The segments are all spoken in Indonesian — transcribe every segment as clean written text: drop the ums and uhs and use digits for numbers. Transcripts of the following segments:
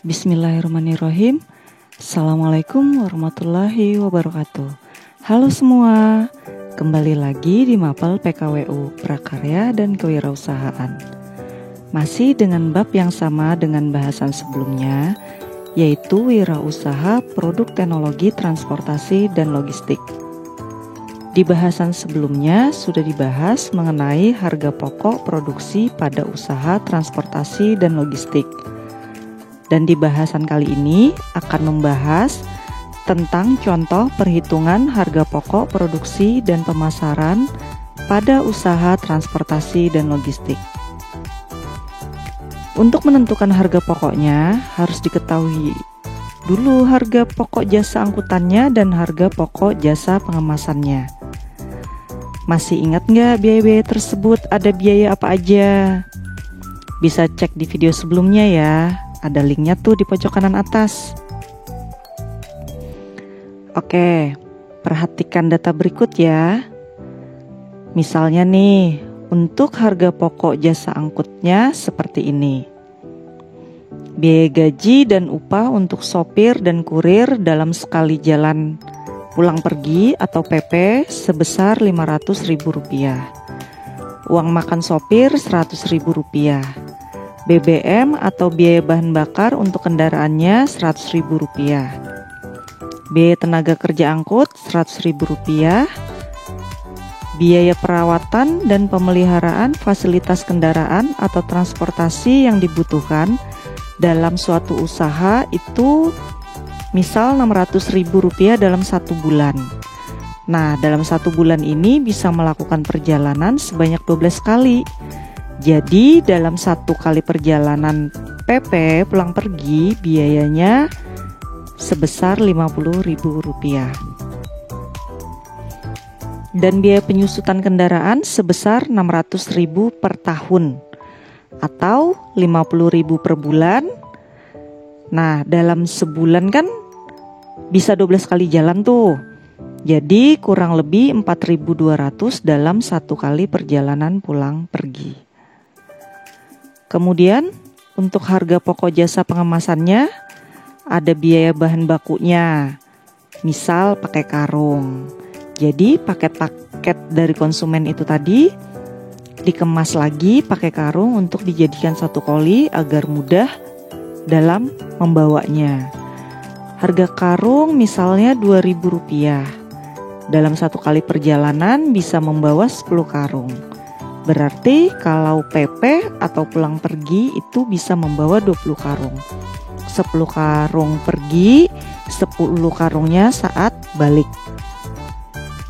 Bismillahirrahmanirrahim. Assalamualaikum warahmatullahi wabarakatuh. Halo semua, kembali lagi di Mapel PKWU Prakarya dan Kewirausahaan. Masih dengan bab yang sama dengan bahasan sebelumnya, yaitu wirausaha produk teknologi transportasi dan logistik. Di bahasan sebelumnya sudah dibahas mengenai harga pokok produksi pada usaha transportasi dan logistik. Dan di bahasan kali ini akan membahas tentang contoh perhitungan harga pokok produksi dan pemasaran pada usaha transportasi dan logistik. Untuk menentukan harga pokoknya harus diketahui dulu harga pokok jasa angkutannya dan harga pokok jasa pengemasannya. Masih ingat nggak biaya-biaya tersebut ada biaya apa aja? Bisa cek di video sebelumnya ya. Ada linknya tuh di pojok kanan atas. Oke, perhatikan data berikut ya. Misalnya nih, untuk harga pokok jasa angkutnya seperti ini. Biaya gaji dan upah untuk sopir dan kurir dalam sekali jalan pulang pergi atau PP sebesar Rp500.000. Uang makan sopir Rp100.000. BBM atau biaya bahan bakar untuk kendaraannya Rp100.000. Biaya tenaga kerja angkut Rp100.000. Biaya perawatan dan pemeliharaan fasilitas kendaraan atau transportasi yang dibutuhkan dalam suatu usaha itu misal Rp600.000 dalam 1 bulan. Nah, dalam 1 bulan ini bisa melakukan perjalanan sebanyak 12 kali. Jadi dalam 1 kali perjalanan PP pulang pergi biayanya sebesar Rp50.000. Dan biaya penyusutan kendaraan sebesar Rp600.000 per tahun atau Rp50.000 per bulan. Nah, dalam sebulan kan bisa 12 kali jalan tuh. Jadi kurang lebih 4.200 dalam 1 kali perjalanan pulang pergi. Kemudian untuk harga pokok jasa pengemasannya ada biaya bahan bakunya. Misal pakai karung. Jadi paket-paket dari konsumen itu tadi dikemas lagi pakai karung untuk dijadikan satu koli agar mudah dalam membawanya. Harga karung misalnya Rp2.000. Dalam 1 kali perjalanan bisa membawa 10 karung. Berarti kalau PP atau pulang pergi itu bisa membawa 20 karung. 10 karung pergi, 10 karungnya saat balik.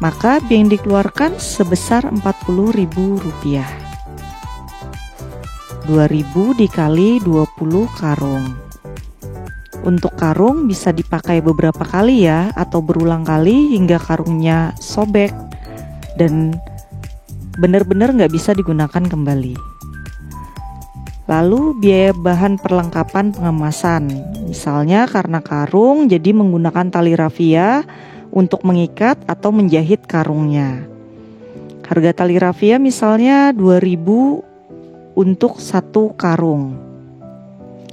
Maka biaya yang dikeluarkan sebesar Rp40.000. 2.000 dikali 20 karung. Untuk karung bisa dipakai beberapa kali ya, atau berulang kali hingga karungnya sobek dan benar-benar nggak bisa digunakan kembali. Lalu biaya bahan perlengkapan pengemasan. Misalnya karena karung jadi menggunakan tali rafia untuk mengikat atau menjahit karungnya. Harga tali rafia misalnya Rp2.000 untuk 1 karung.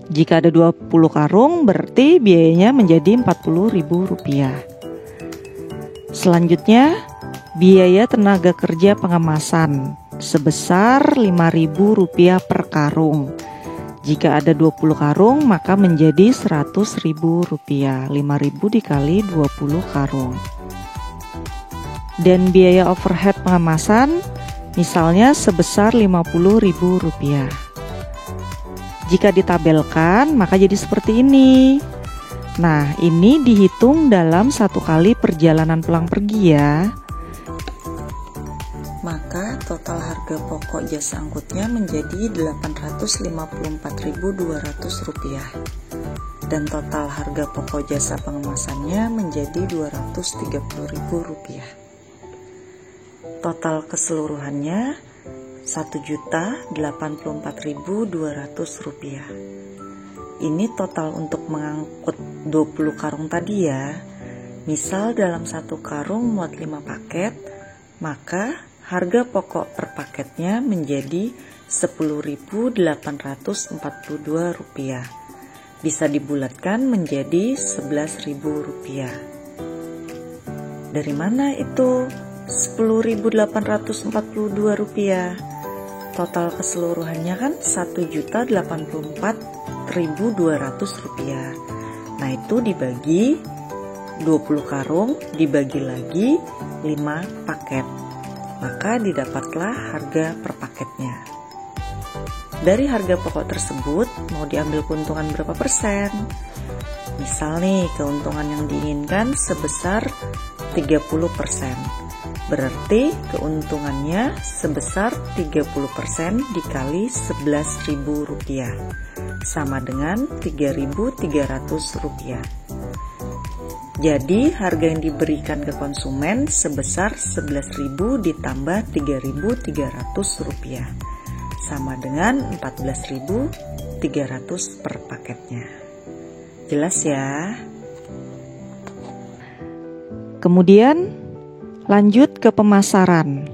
Jika ada 20 karung berarti biayanya menjadi Rp40.000. Selanjutnya biaya tenaga kerja pengemasan sebesar Rp5.000 per karung. Jika ada 20 karung maka menjadi Rp100.000. 5.000 dikali 20 karung. Dan biaya overhead pengemasan misalnya sebesar Rp50.000. Jika ditabelkan maka jadi seperti ini. Nah, ini dihitung dalam 1 kali perjalanan pulang pergi ya. Maka total harga harga pokok jasa angkutnya menjadi Rp854.200 dan total harga pokok jasa pengemasannya menjadi Rp230.000. Total keseluruhannya Rp1.084.200. Ini total untuk mengangkut 20 karung tadi ya. Misal dalam satu karung muat 5 paket, maka harga pokok per paketnya menjadi Rp10.842. Bisa dibulatkan menjadi Rp11.000. Dari mana itu Rp10.842? Total keseluruhannya kan Rp1.084.200. Nah, itu dibagi 20 karung dibagi lagi 5 paket, maka didapatlah harga per paketnya. Dari harga pokok tersebut mau diambil keuntungan berapa persen? Misal nih, keuntungan yang diinginkan sebesar 30%, berarti keuntungannya sebesar 30% dikali Rp11.000 sama dengan Rp3.300. Jadi harga yang diberikan ke konsumen sebesar Rp11.000 ditambah Rp3.300 sama dengan Rp14.300 per paketnya. Jelas ya? Kemudian lanjut ke pemasaran.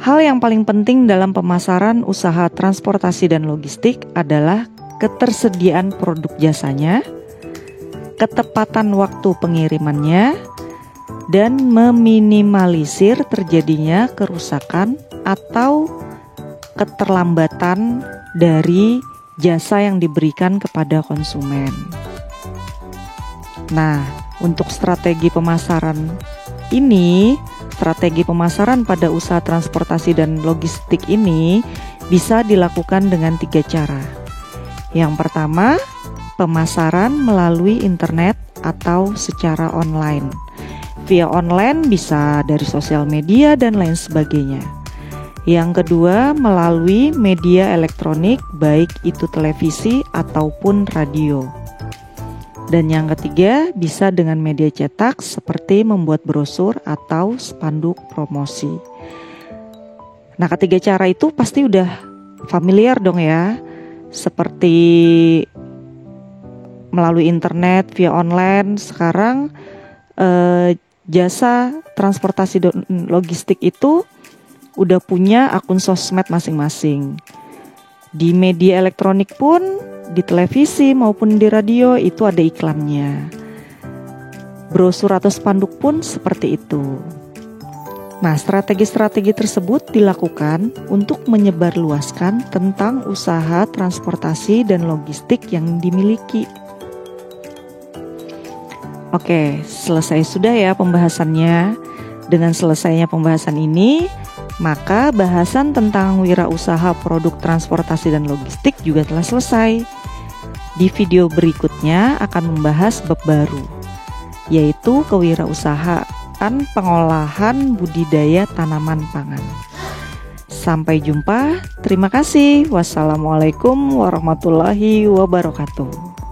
Hal yang paling penting dalam pemasaran usaha transportasi dan logistik adalah ketersediaan produk jasanya, ketepatan waktu pengirimannya, dan meminimalisir terjadinya kerusakan atau keterlambatan dari jasa yang diberikan kepada konsumen. Nah, untuk strategi pemasaran pada usaha transportasi dan logistik ini bisa dilakukan dengan 3 cara. Yang pertama, pemasaran melalui internet atau secara online. Via online bisa dari sosial media dan lain sebagainya. Yang kedua, melalui media elektronik, baik itu televisi ataupun radio. Dan yang ketiga, bisa dengan media cetak seperti membuat brosur atau spanduk promosi. Nah, ketiga cara itu pasti udah familiar dong ya, seperti melalui internet, via online. Sekarang jasa transportasi dan logistik itu udah punya akun sosmed masing-masing. Di media elektronik pun, di televisi maupun di radio itu ada iklannya. Brosur atau spanduk pun seperti itu. Nah, strategi-strategi tersebut dilakukan untuk menyebarluaskan tentang usaha transportasi dan logistik yang dimiliki. Oke, selesai sudah ya pembahasannya. Dengan selesainya pembahasan ini, maka bahasan tentang wirausaha produk transportasi dan logistik juga telah selesai. Di video berikutnya akan membahas bab baru, yaitu kewirausahaan pengolahan budidaya tanaman pangan. Sampai jumpa, terima kasih. Wassalamualaikum warahmatullahi wabarakatuh.